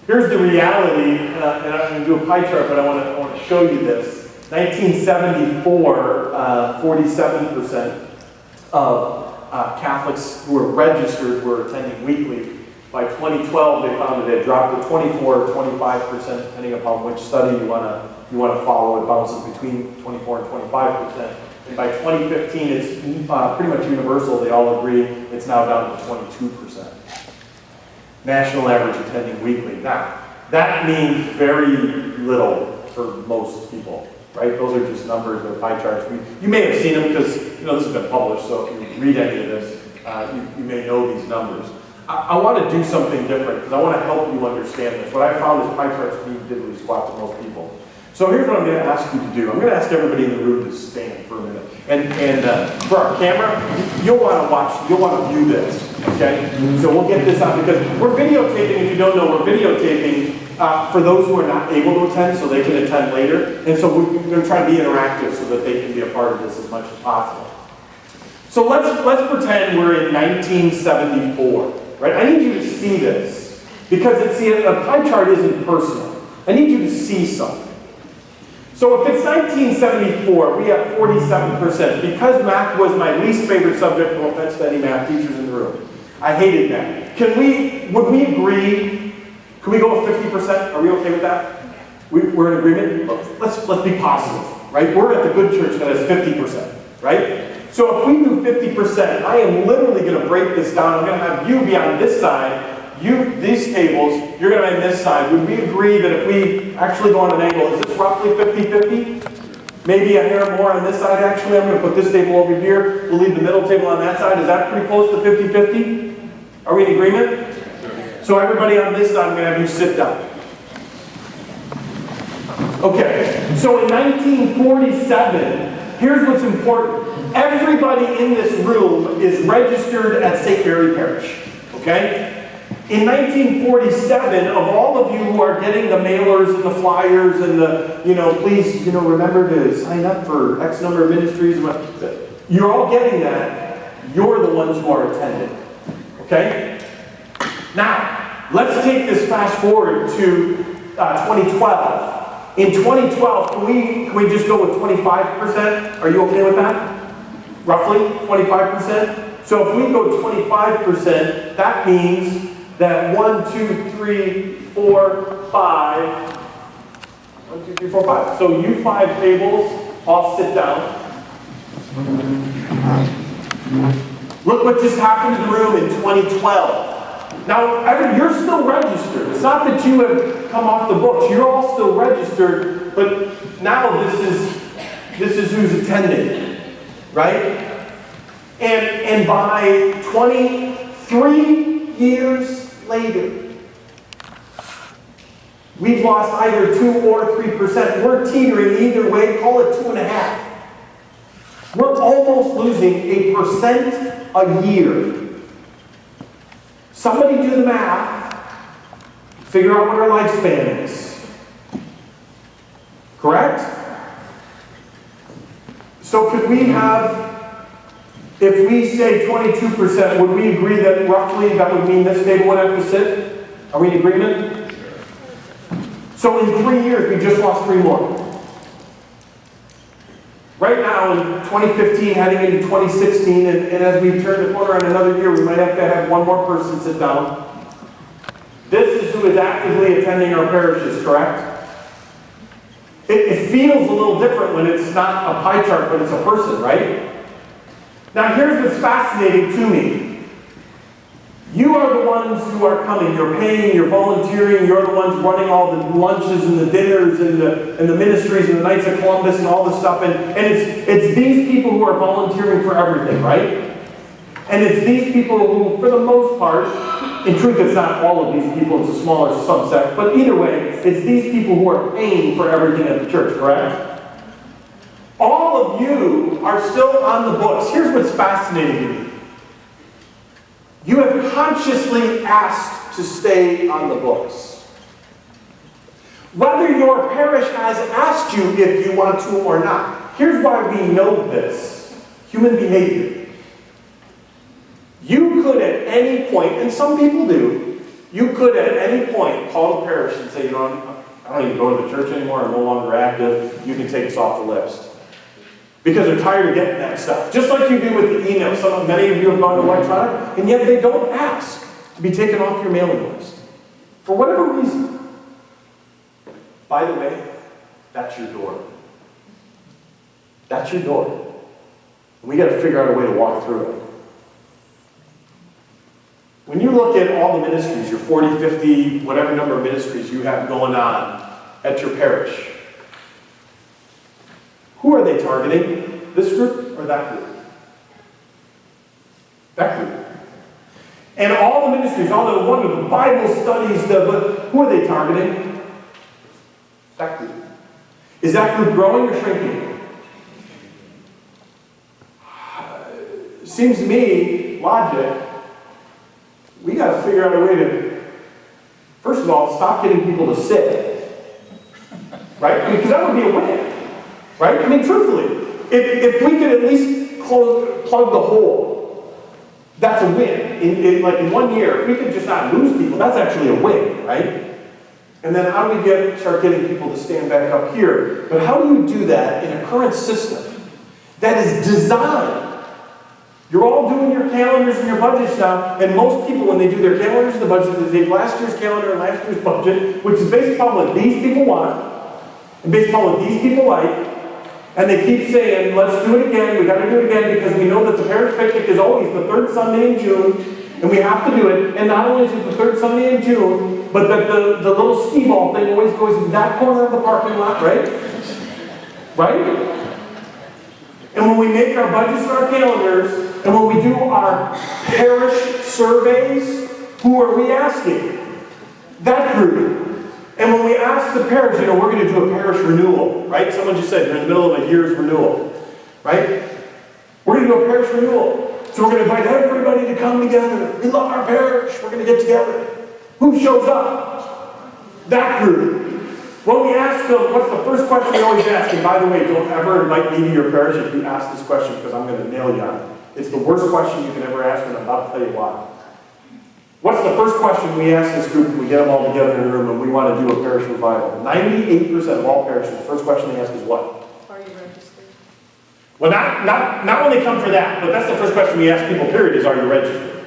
Here's the reality, and I'm going to do a pie chart, but I want to show you this. 1974, 47% of Catholics who were registered were attending weekly. By 2012, they found that it dropped to 24 or 25%, depending upon which study you want to follow. It bounces between 24 and 25%. And by 2015, it's pretty much universal. They all agree it's now down to 22%. National average attending weekly. Now, that means very little for most people, right? Those are just numbers, they're pie charts. You may have seen them because this has been published, so if you read any of this, you may know these numbers. I want to do something different because I want to help you understand this. What I found is pie charts being diddly squat to most people. So here's what I'm going to ask you to do. I'm going to ask everybody in the room to stand for a minute. And for our camera, you'll want to watch, you'll want to view this, okay? So we'll get this out because we're videotaping. If you don't know, we're videotaping for those who are not able to attend so they can attend later. And so we're going to try to be interactive so that they can be a part of this as much as possible. So let's pretend we're in 1974, right? I need you to see this because a pie chart isn't personal. I need you to see something. So if it's 1974, we have 47%. Because math was my least favorite subject, no offense to any math teachers in the room. I hated math. Would we agree, can we go with 50%? Are we okay with that? We're in agreement? Let's be positive, right? We're at the good church that has 50%, right? So if we do 50%, I am literally going to break this down. I'm going to have you be on this side, these tables, you're going to be on this side. Would we agree that if we actually go on an angle, is this roughly 50-50? Maybe a hair more on this side, actually. I'm going to put this table over here. We'll leave the middle table on that side. Is that pretty close to 50-50? Are we in agreement? So everybody on this side, I'm going to have you sit down. Okay, so in 1947, here's what's important. Everybody in this room is registered at St. Mary Parish, okay? In 1947, of all of you who are getting the mailers and the flyers and the, please, remember to sign up for X number of ministries, you're all getting that. You're the ones who are attending, okay? Now, let's take this fast forward to 2012. In 2012, can we just go with 25%? Are you okay with that? Roughly 25%? So if we go 25%, that means that 1, 2, 3, 4, 5. 1, 2, 3, 4, 5. So you 5 tables, all sit down. Look what just happened to the room in 2012. Now, you're still registered. It's not that you have come off the books. You're all still registered, but now this is who's attending, right? And by 23 years later, we've lost either 2 or 3%. We're teetering either way. Call it 2.5. We're almost losing 1% a year. Somebody do the math. Figure out what our lifespan is. Correct? So could we have, if we say 22%, would we agree that roughly that would mean this table would have to sit? Are we in agreement? So in 3 years, we just lost 3 more. Right now, in 2015, heading into 2016, and as we turn the corner on another year, we might have to have 1 more person sit down. This is who is actively attending our parishes, correct? It feels a little different when it's not a pie chart, but it's a person, right? Now here's what's fascinating to me. You are the ones who are coming. You're paying, you're volunteering, you're the ones running all the lunches and the dinners and the ministries and the Knights of Columbus and all this stuff. And it's these people who are volunteering for everything, right? And it's these people who, for the most part, in truth it's not all of these people, it's a smaller subset, but either way, it's these people who are paying for everything at the church, correct? All of you are still on the books. Here's what's fascinating to me. You have consciously asked to stay on the books. Whether your parish has asked you if you want to or not. Here's why we know this. Human behavior. You could at any point, and some people do, You could at any point call the parish and say, I don't even go to the church anymore, I'm no longer active, you can take us off the list. Because they're tired of getting that stuff. Just like you do with the email. Many of you have gone to electronic, and yet they don't ask to be taken off your mailing list. For whatever reason. By the way, that's your door. That's your door. And we got to figure out a way to walk through it. When you look at all the ministries, your 40, 50, whatever number of ministries you have going on at your parish, who are they targeting? This group or that group? That group. And all the ministries, all the Bible studies, who are they targeting? That group. Is that group growing or shrinking? Seems to me, logic, we got to figure out a way to, first of all, stop getting people to sit. Right? Because that would be a win. Right? I mean, truthfully, if we could at least plug the hole, that's a win. In 1 year, if we could just not lose people, that's actually a win, right? And then how do we start getting people to stand back up here? But how do you do that in a current system that is designed? You're all doing your calendars and your budgets now, and most people, when they do their calendars and the budgets, they take last year's calendar and last year's budget, which is based upon what these people want, and based upon what these people like, and they keep saying, let's do it again, we got to do it again, because we know that the parish picnic is always the third Sunday in June, and we have to do it. And not only is it the third Sunday in June, but that the little skee ball thing always goes in that corner of the parking lot, right? Right? And when we make our budgets and our calendars, and when we do our parish surveys, who are we asking? That group. And when we ask the parish, we're going to do a parish renewal, right? Someone just said, we're in the middle of a year's renewal, right? We're going to do a parish renewal. So we're going to invite everybody to come together. We love our parish. We're going to get together. Who shows up? That group. When we ask them, what's the first question we always ask? And by the way, don't ever invite me to your parish if you ask this question, because I'm going to nail you on it. It's the worst question you can ever ask, and I'm about to tell you why. What's the first question we ask this group when we get them all together in a room and we want to do a parish revival? 98% of all parishes, the first question they ask is what? Are you registered? Well, not when they come for that, but that's the first question we ask people, period, is are you registered?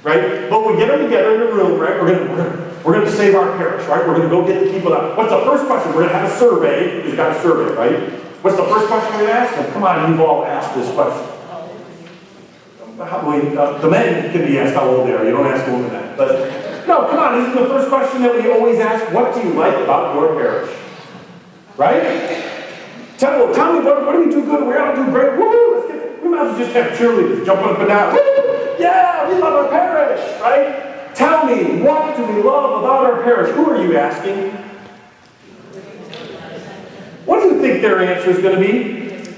Right? But we get them together in a room, right? We're going to save our parish, right? We're going to go get the people out. What's the first question? We're going to have a survey. You've got a survey, right? What's the first question we're going to ask them? Come on, you've all asked this question. The men can be asked how old they are. You don't ask the women that. But no, come on. Isn't the first question that we always ask, what do you like about your parish? Right? Tell me, what do we do good? We're going to do great. Woo! We might as well just have cheerleaders jumping up and down. Woo! Yeah, we love our parish. Right? Tell me, what do we love about our parish? Who are you asking? What do you think their answer is going to be?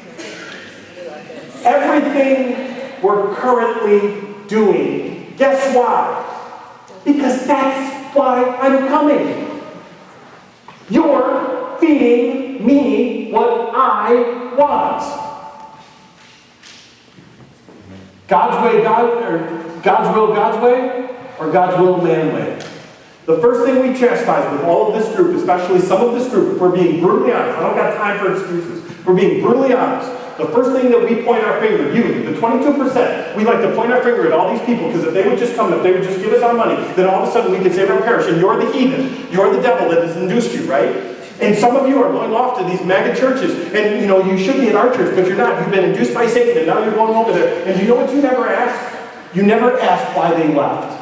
Everything we're currently doing. Guess why? Because that's why I'm coming. You're feeding me what I want. God's way, God's will, God's way, or God's will, man way. The first thing we chastise with all of this group, especially some of this group, if we're being brutally honest, I don't got time for excuses. If we're being brutally honest. The first thing that we point our finger, you, the 22%, we like to point our finger at all these people, because if they would just come, if they would just give us our money, then all of a sudden we could save our parish, and you're the heathen. You're the devil that has induced you, right? And some of you are going off to these mega churches, and you should be at our church, but you're not. You've been induced by Satan, and now you're going over there. And you know what you never asked? You never asked why they left.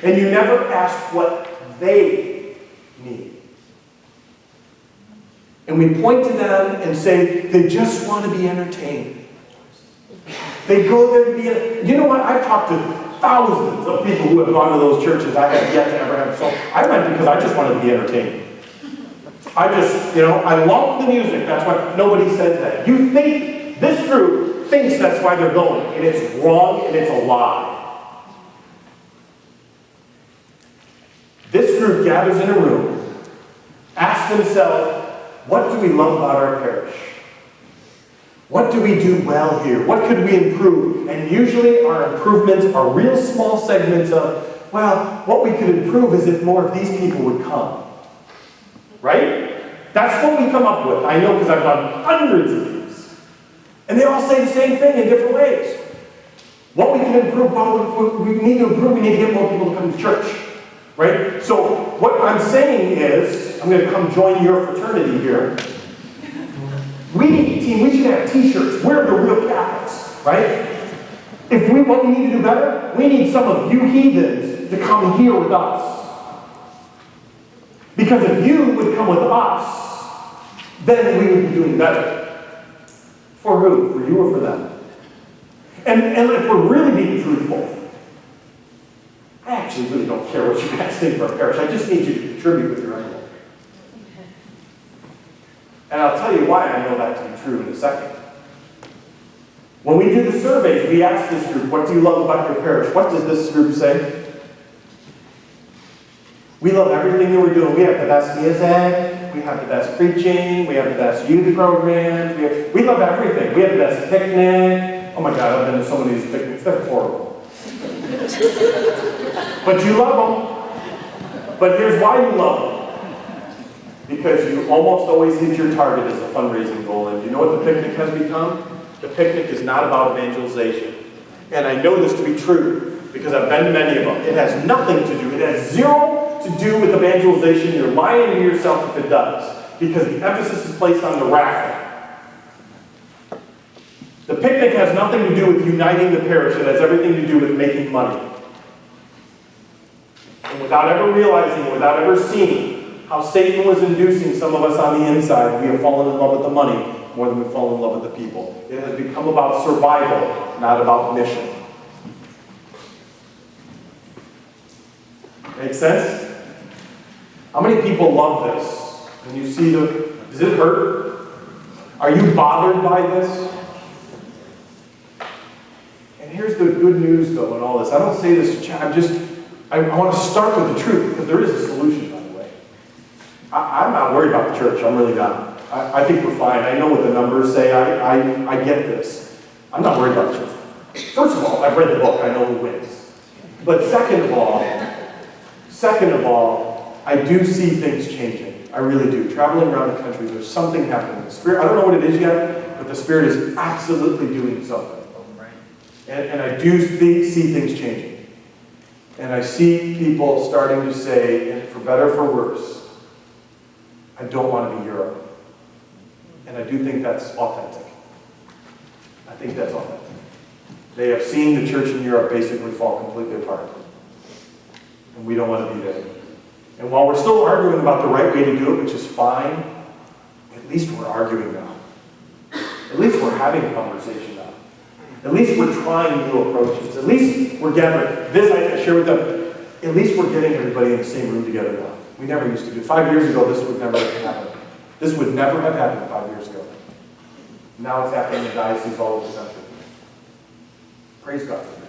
And you never asked what they need. And we point to them and say, they just want to be entertained. They go there to be, you know what? I've talked to thousands of people who have gone to those churches. I have yet to ever have. So I went because I just wanted to be entertained. I love the music. That's why nobody says that. You think, this group thinks that's why they're going. And it's wrong and it's a lie. This group gathers in a room, asks themselves, what do we love about our parish? What do we do well here? What could we improve? And usually our improvements are real small segments of well, what we could improve is if more of these people would come. Right? That's what we come up with. I know because I've done hundreds of these. And they all say the same thing in different ways. What we can improve, we need to improve, we need to get more people to come to church. Right? So what I'm saying is, I'm going to come join your fraternity here. We should have t-shirts. We're the real Catholics. Right? What we need to do better, we need some of you heathens to come here with us. Because if you would come with us, then we would be doing better. For who? For you or for them? And if we're really being truthful, I actually really don't care what you guys think for our parish. I just need you to contribute with your envelope. And I'll tell you why I know that to be true in a second. When we did the surveys, we asked this group, what do you love about your parish? What does this group say? We love everything that we're doing. We have the best music, we have the best preaching, we have the best youth programs, we love everything. We have the best picnic. Oh my God, I've been to so many of these picnics, they're horrible. But you love them. But here's why you love them. Because you almost always hit your target as a fundraising goal. And you know what the picnic has become? The picnic is not about evangelization. And I know this to be true because I've been to many of them. It has nothing to do, it has zero to do with evangelization. You're lying to yourself if it does. Because the emphasis is placed on the raffle. The picnic has nothing to do with uniting the parish. It has everything to do with making money. And without ever realizing, without ever seeing how Satan was inducing some of us on the inside, we have fallen in love with the money more than we've fallen in love with the people. It has become about survival, not about mission. Make sense? How many people love this? When you see does it hurt? Are you bothered by this? And here's the good news though in all this. I don't say this to chat, I want to start with the truth, because there is a solution, by the way. I'm not worried about the church, I'm really not. I think we're fine. I know what the numbers say, I get this. I'm not worried about the church. First of all, I've read the book, I know who wins. But second of all, I do see things changing. I really do. Traveling around the country, there's something happening. The Spirit, I don't know what it is yet, but the Spirit is absolutely doing something. And I do see things changing. And I see people starting to say, and for better or for worse, I don't want to be Europe. And I do think that's authentic. I think that's authentic. They have seen the church in Europe basically fall completely apart. And we don't want to be there. And while we're still arguing about the right way to do it, which is fine, at least we're arguing now. At least we're having a conversation now. At least we're trying new approaches. At least we're gathering. This I share with them. At least we're getting everybody in the same room together now. We never used to do. 5 years ago, this would never have happened. This would never have happened 5 years ago. Now it's happening in dioceses all over the country. Praise God for that.